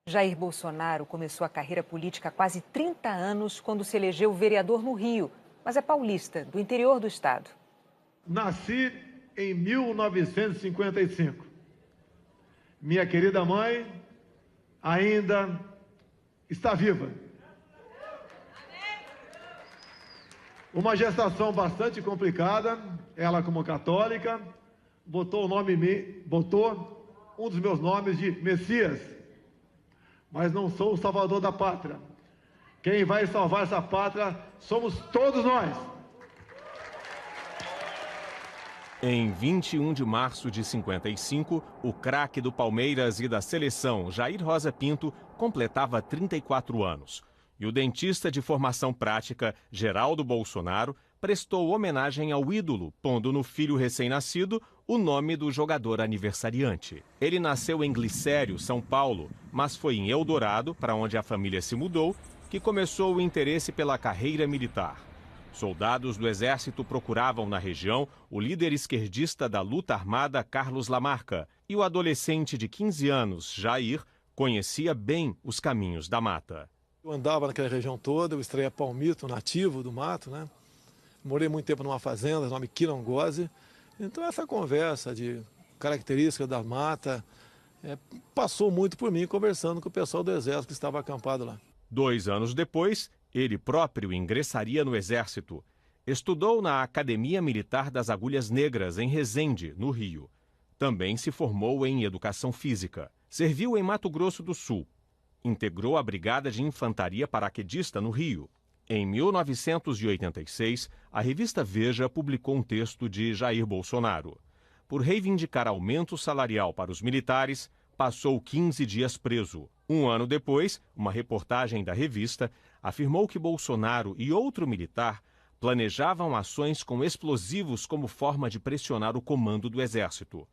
Jair Bolsonaro começou a carreira política há quase 30 anos quando se elegeu vereador no Rio, mas é paulista, do interior do estado. Nasci em 1955. Minha querida mãe ainda está viva. Uma gestação bastante complicada, ela como católica, botou um dos meus nomes de Messias, mas não sou o salvador da pátria. Quem vai salvar essa pátria somos todos nós. Em 21 de março de 55, o craque do Palmeiras e da seleção, Jair Rosa Pinto, completava 34 anos. E o dentista de formação prática, Geraldo Bolsonaro, prestou homenagem ao ídolo, pondo no filho recém-nascido o nome do jogador aniversariante. Ele nasceu em Glicério, São Paulo, mas foi em Eldorado, para onde a família se mudou, que começou o interesse pela carreira militar. Soldados do Exército procuravam na região o líder esquerdista da luta armada, Carlos Lamarca, e o adolescente de 15 anos, Jair, conhecia bem os caminhos da mata. Eu andava naquela região toda, eu extraía palmito nativo do mato, né? Morei muito tempo numa fazenda, nome Quirongose. Então essa conversa de características da mata passou muito por mim conversando com o pessoal do Exército que estava acampado lá. 2 anos depois, ele próprio ingressaria no Exército. Estudou na Academia Militar das Agulhas Negras, em Resende, no Rio. Também se formou em Educação Física. Serviu em Mato Grosso do Sul. Integrou a Brigada de Infantaria Paraquedista no Rio. Em 1986, a revista Veja publicou um texto de Jair Bolsonaro. Por reivindicar aumento salarial para os militares, passou 15 dias preso. 1 ano depois, uma reportagem da revista afirmou que Bolsonaro e outro militar planejavam ações com explosivos como forma de pressionar o comando do Exército.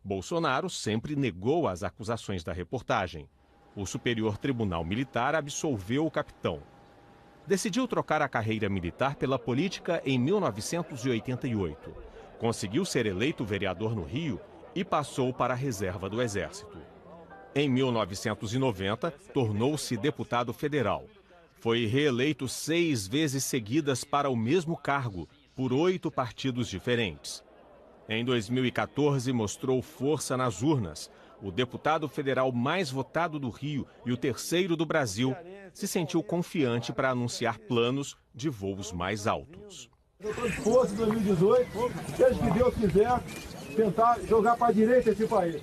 Bolsonaro sempre negou as acusações da reportagem. O Superior Tribunal Militar absolveu o capitão. Decidiu trocar a carreira militar pela política em 1988. Conseguiu ser eleito vereador no Rio e passou para a reserva do Exército. Em 1990, tornou-se deputado federal. Foi reeleito 6 vezes seguidas para o mesmo cargo, por 8 partidos diferentes. Em 2014, mostrou força nas urnas. O deputado federal mais votado do Rio e o terceiro do Brasil se sentiu confiante para anunciar planos de voos mais altos. Eu estou disposto em 2018, seja que Deus quiser, tentar jogar para a direita esse país.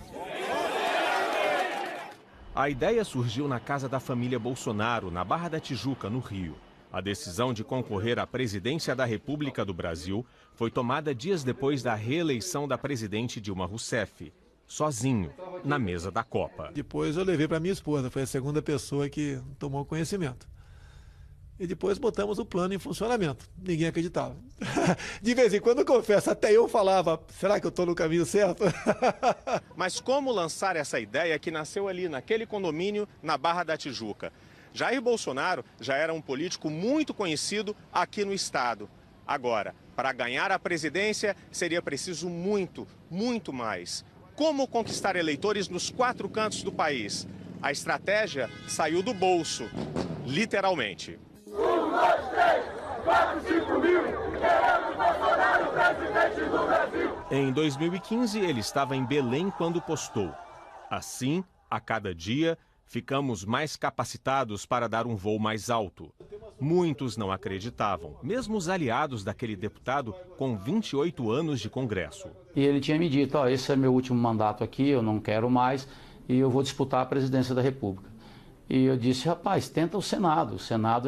A ideia surgiu na casa da família Bolsonaro, na Barra da Tijuca, no Rio. A decisão de concorrer à presidência da República do Brasil foi tomada dias depois da reeleição da presidente Dilma Rousseff. Sozinho, na mesa da Copa. Depois eu levei para minha esposa, foi a segunda pessoa que tomou conhecimento. E depois botamos o plano em funcionamento. Ninguém acreditava. De vez em quando, eu confesso, até eu falava, será que eu estou no caminho certo? Mas como lançar essa ideia que nasceu ali naquele condomínio na Barra da Tijuca? Jair Bolsonaro já era um político muito conhecido aqui no estado. Agora, para ganhar a presidência, seria preciso muito, muito mais. Como conquistar eleitores nos 4 cantos do país? A estratégia saiu do bolso, literalmente. 1, 2, 3, 4, 5 mil, queremos Bolsonaro, presidente do Brasil. Em 2015, ele estava em Belém quando postou: assim, a cada dia, ficamos mais capacitados para dar um voo mais alto. Muitos não acreditavam, mesmo os aliados daquele deputado com 28 anos de Congresso. E ele tinha me dito, esse é meu último mandato aqui, eu não quero mais e eu vou disputar a presidência da República. E eu disse, rapaz, tenta o Senado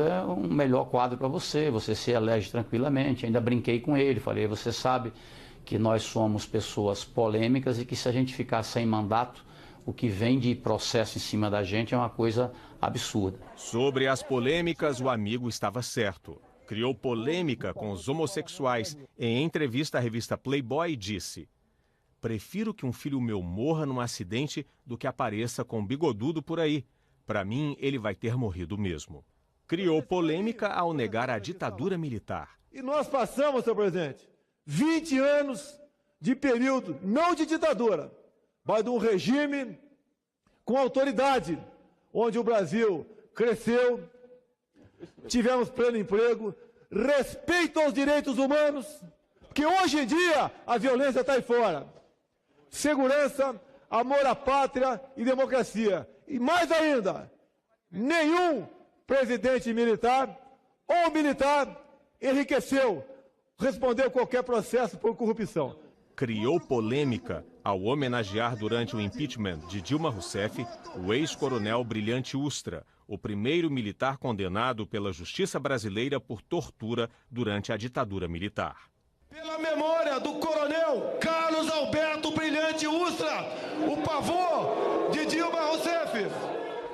é um melhor quadro para você se elege tranquilamente. Ainda brinquei com ele, falei, você sabe que nós somos pessoas polêmicas e que se a gente ficar sem mandato, o que vem de processo em cima da gente é uma coisa absurda. Sobre as polêmicas, o amigo estava certo. Criou polêmica com os homossexuais. Em entrevista à revista Playboy, disse: prefiro que um filho meu morra num acidente do que apareça com um bigodudo por aí. Para mim, ele vai ter morrido mesmo. Criou polêmica ao negar a ditadura militar. E nós passamos, senhor presidente, 20 anos de período, não de ditadura, mas de um regime com autoridade, onde o Brasil cresceu, tivemos pleno emprego, respeito aos direitos humanos, que hoje em dia a violência está aí fora. Segurança, amor à pátria e democracia. E mais ainda, nenhum presidente militar ou militar enriqueceu, respondeu qualquer processo por corrupção. Criou polêmica ao homenagear durante o impeachment de Dilma Rousseff o ex-coronel Brilhante Ustra, o primeiro militar condenado pela justiça brasileira por tortura durante a ditadura militar. Pela memória do coronel Carlos Alberto Brilhante Ustra, o pavor de Dilma Rousseff.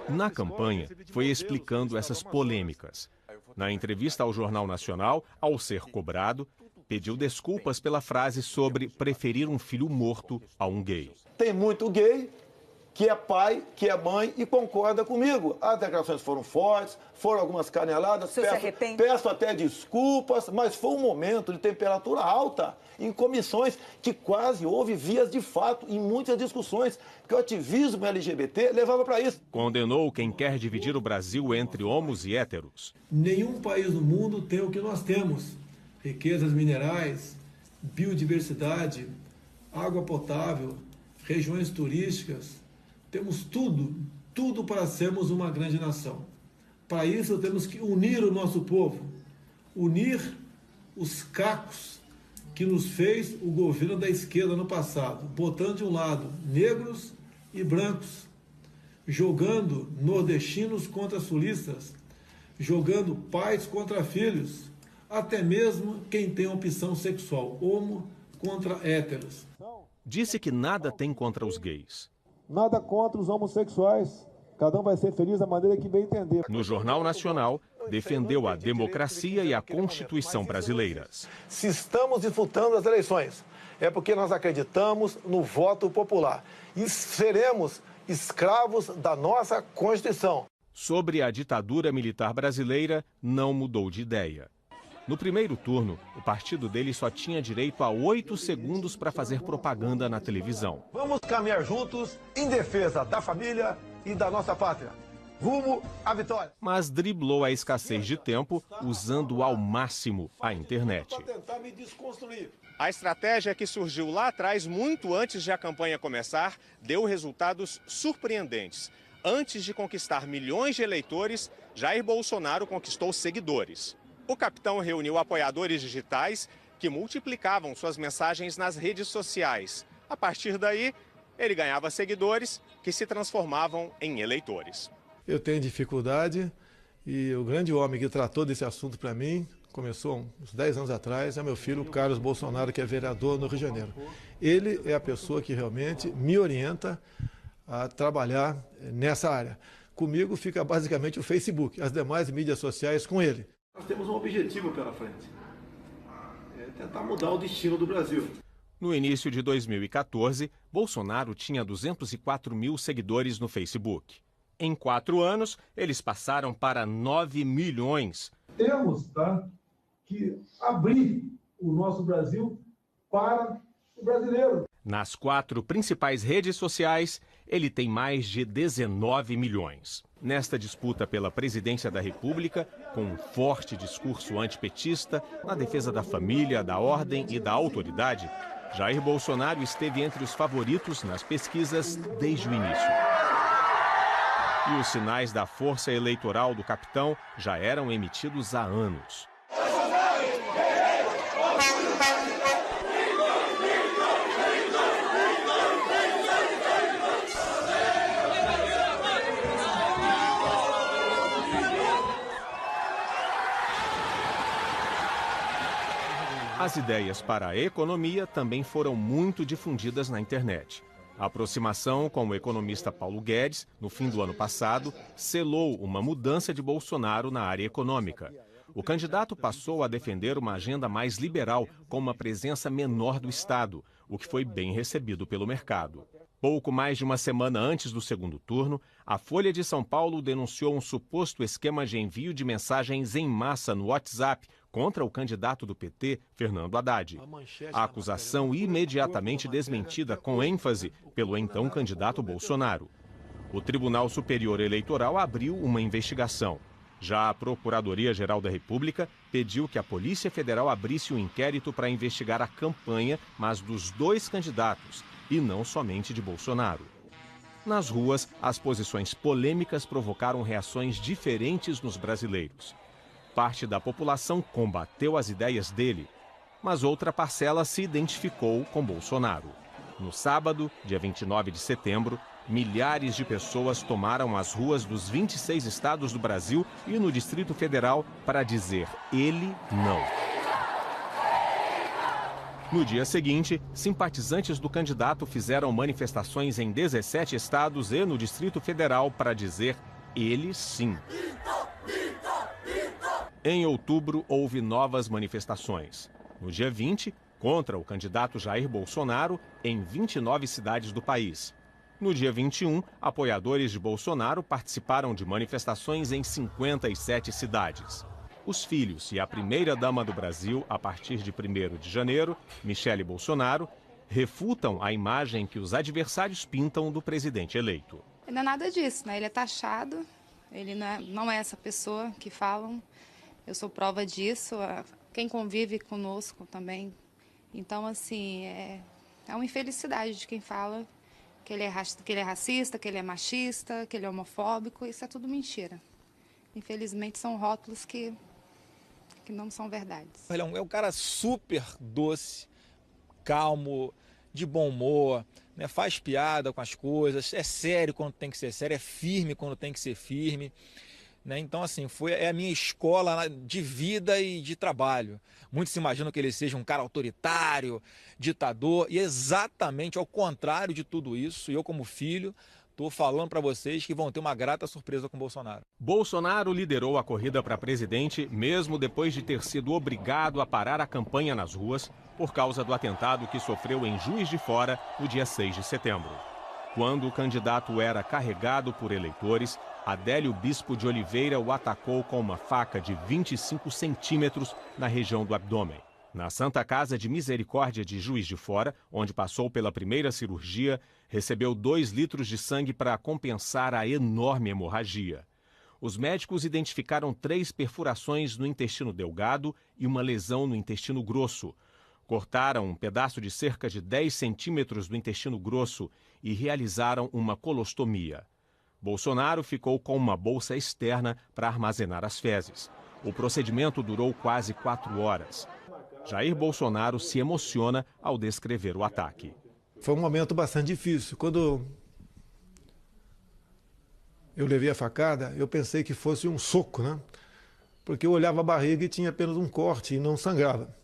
Na campanha, foi explicando essas polêmicas. Na entrevista ao Jornal Nacional, ao ser cobrado, pediu desculpas pela frase sobre preferir um filho morto a um gay. Tem muito gay que é pai, que é mãe e concorda comigo. As declarações foram fortes, foram algumas caneladas. Peço até desculpas, mas foi um momento de temperatura alta em comissões que quase houve vias de fato em muitas discussões, que o ativismo LGBT levava para isso. Condenou quem quer dividir o Brasil entre homos e héteros. Nenhum país do mundo tem o que nós temos. Riquezas minerais, biodiversidade, água potável, regiões turísticas. Temos tudo para sermos uma grande nação. Para isso, temos que unir o nosso povo, unir os cacos que nos fez o governo da esquerda no passado, botando de um lado negros e brancos, jogando nordestinos contra sulistas, jogando pais contra filhos, até mesmo quem tem opção sexual, homo contra héteros. Disse que nada tem contra os gays. Nada contra os homossexuais. Cada um vai ser feliz da maneira que bem entender. No Jornal Nacional, defendeu a democracia e a Constituição brasileiras. Se estamos disputando as eleições, é porque nós acreditamos no voto popular e seremos escravos da nossa Constituição. Sobre a ditadura militar brasileira, não mudou de ideia. No primeiro turno, o partido dele só tinha direito a 8 segundos para fazer propaganda na televisão. Vamos caminhar juntos em defesa da família e da nossa pátria. Rumo à vitória. Mas driblou a escassez de tempo usando ao máximo a internet. A estratégia que surgiu lá atrás, muito antes de a campanha começar, deu resultados surpreendentes. Antes de conquistar milhões de eleitores, Jair Bolsonaro conquistou seguidores. O capitão reuniu apoiadores digitais que multiplicavam suas mensagens nas redes sociais. A partir daí, ele ganhava seguidores que se transformavam em eleitores. Eu tenho dificuldade e o grande homem que tratou desse assunto para mim, começou uns 10 anos atrás, é meu filho Carlos Bolsonaro, que é vereador no Rio de Janeiro. Ele é a pessoa que realmente me orienta a trabalhar nessa área. Comigo fica basicamente o Facebook, as demais mídias sociais com ele. Nós temos um objetivo pela frente, é tentar mudar o destino do Brasil. No início de 2014, Bolsonaro tinha 204 mil seguidores no Facebook. Em 4 anos, eles passaram para 9 milhões. Temos que abrir o nosso Brasil para o brasileiro. Nas 4 principais redes sociais, ele tem mais de 19 milhões. Nesta disputa pela presidência da República, com um forte discurso antipetista na defesa da família, da ordem e da autoridade, Jair Bolsonaro esteve entre os favoritos nas pesquisas desde o início. E os sinais da força eleitoral do capitão já eram emitidos há anos. As ideias para a economia também foram muito difundidas na internet. A aproximação com o economista Paulo Guedes, no fim do ano passado, selou uma mudança de Bolsonaro na área econômica. O candidato passou a defender uma agenda mais liberal, com uma presença menor do Estado, o que foi bem recebido pelo mercado. Pouco mais de uma semana antes do segundo turno, a Folha de São Paulo denunciou um suposto esquema de envio de mensagens em massa no WhatsApp contra o candidato do PT, Fernando Haddad. A acusação imediatamente desmentida com ênfase pelo então candidato Bolsonaro. O Tribunal Superior Eleitoral abriu uma investigação. Já a Procuradoria-Geral da República pediu que a Polícia Federal abrisse um inquérito para investigar a campanha, mas dos dois candidatos, e não somente de Bolsonaro. Nas ruas, as posições polêmicas provocaram reações diferentes nos brasileiros. Parte da população combateu as ideias dele, mas outra parcela se identificou com Bolsonaro. No sábado, dia 29 de setembro, milhares de pessoas tomaram as ruas dos 26 estados do Brasil e no Distrito Federal para dizer ele não. No dia seguinte, simpatizantes do candidato fizeram manifestações em 17 estados e no Distrito Federal para dizer ele sim. Em outubro, houve novas manifestações. No dia 20, contra o candidato Jair Bolsonaro, em 29 cidades do país. No dia 21, apoiadores de Bolsonaro participaram de manifestações em 57 cidades. Os filhos e a primeira-dama do Brasil, a partir de 1º de janeiro, Michele Bolsonaro, refutam a imagem que os adversários pintam do presidente eleito. Não é nada disso, né? Ele é taxado, ele não é essa pessoa que falam. Eu sou prova disso, quem convive conosco também. Então, assim, é uma infelicidade de quem fala que ele é racista, que ele é machista, que ele é homofóbico. Isso é tudo mentira. Infelizmente, são rótulos que não são verdades. Ele é um cara super doce, calmo, de bom humor, né? Faz piada com as coisas, é sério quando tem que ser sério, é firme quando tem que ser firme. Né? Então, assim, é a minha escola de vida e de trabalho. Muitos se imaginam que ele seja um cara autoritário, ditador, e é exatamente ao contrário de tudo isso. E eu, como filho, estou falando para vocês que vão ter uma grata surpresa com Bolsonaro. Bolsonaro liderou a corrida para presidente, mesmo depois de ter sido obrigado a parar a campanha nas ruas por causa do atentado que sofreu em Juiz de Fora no dia 6 de setembro. Quando o candidato era carregado por eleitores, Adélio Bispo de Oliveira o atacou com uma faca de 25 centímetros na região do abdômen. Na Santa Casa de Misericórdia de Juiz de Fora, onde passou pela primeira cirurgia, recebeu 2 litros de sangue para compensar a enorme hemorragia. Os médicos identificaram 3 perfurações no intestino delgado e uma lesão no intestino grosso. Cortaram um pedaço de cerca de 10 centímetros do intestino grosso e realizaram uma colostomia. Bolsonaro ficou com uma bolsa externa para armazenar as fezes. O procedimento durou quase 4 horas. Jair Bolsonaro se emociona ao descrever o ataque. Foi um momento bastante difícil. Quando eu levei a facada, eu pensei que fosse um soco, né? Porque eu olhava a barriga e tinha apenas um corte e não sangrava.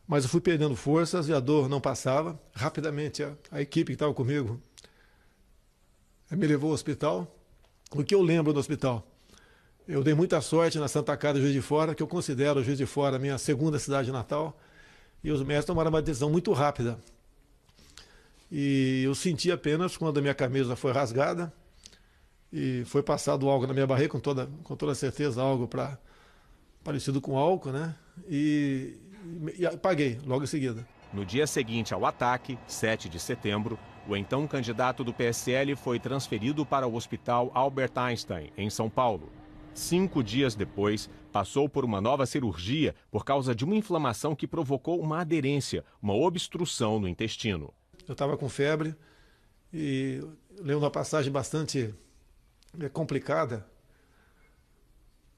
Mas eu fui perdendo forças e a dor não passava. Rapidamente a equipe que estava comigo me levou ao hospital. O que eu lembro do hospital? Eu dei muita sorte na Santa Casa de Juiz de Fora, que eu considero Juiz de Fora a minha segunda cidade natal, e os médicos tomaram uma decisão muito rápida. E eu senti apenas quando a minha camisa foi rasgada e foi passado algo na minha barriga, com toda certeza algo parecido com álcool, né? E apaguei logo em seguida. No dia seguinte ao ataque, 7 de setembro, o então candidato do PSL foi transferido para o Hospital Albert Einstein, em São Paulo. 5 dias depois, passou por uma nova cirurgia por causa de uma inflamação que provocou uma aderência, uma obstrução no intestino. Eu estava com febre e lembro uma passagem bastante complicada,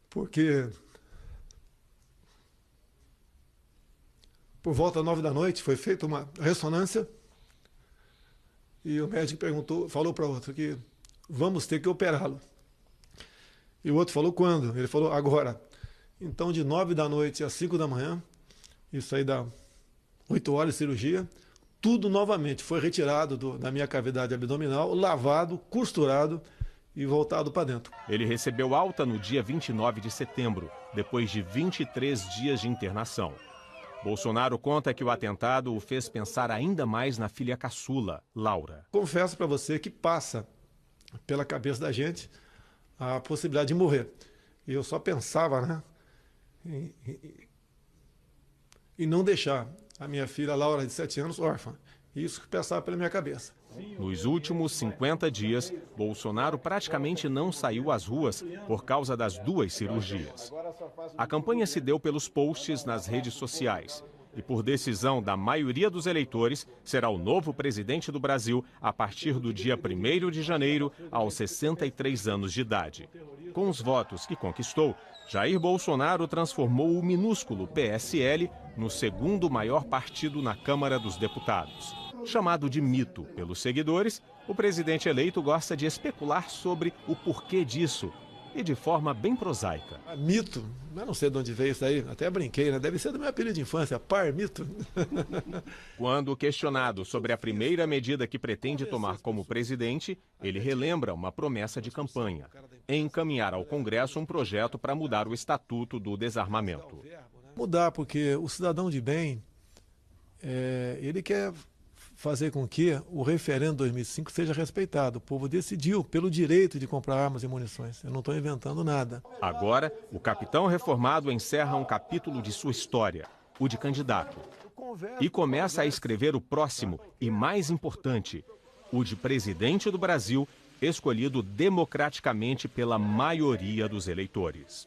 porque por volta das 9 da noite foi feita uma ressonância e o médico falou para o outro que vamos ter que operá-lo. E o outro falou quando? Ele falou agora. Então de 9 da noite às 5 da manhã, isso aí dá 8 horas de cirurgia, tudo novamente foi retirado da minha cavidade abdominal, lavado, costurado e voltado para dentro. Ele recebeu alta no dia 29 de setembro, depois de 23 dias de internação. Bolsonaro conta que o atentado o fez pensar ainda mais na filha caçula, Laura. Confesso para você que passa pela cabeça da gente a possibilidade de morrer. E eu só pensava, né, em não deixar a minha filha Laura, de 7 anos, órfã. Isso que passava pela minha cabeça. Nos últimos 50 dias, Bolsonaro praticamente não saiu às ruas por causa das 2 cirurgias. A campanha se deu pelos posts nas redes sociais e, por decisão da maioria dos eleitores, será o novo presidente do Brasil a partir do dia 1º de janeiro, aos 63 anos de idade. Com os votos que conquistou, Jair Bolsonaro transformou o minúsculo PSL no 2º maior partido na Câmara dos Deputados. Chamado de mito pelos seguidores, o presidente eleito gosta de especular sobre o porquê disso, e de forma bem prosaica. Mito, eu não sei de onde veio isso aí, até brinquei, né? Deve ser do meu apelido de infância, Mito. Quando questionado sobre a primeira medida que pretende tomar como presidente, ele relembra uma promessa de campanha: encaminhar ao Congresso um projeto para mudar o Estatuto do Desarmamento. Mudar, porque o cidadão de bem, ele quer fazer com que o referendo de 2005 seja respeitado. O povo decidiu pelo direito de comprar armas e munições. Eu não estou inventando nada. Agora, o capitão reformado encerra um capítulo de sua história, o de candidato. E começa a escrever o próximo e mais importante, o de presidente do Brasil, escolhido democraticamente pela maioria dos eleitores.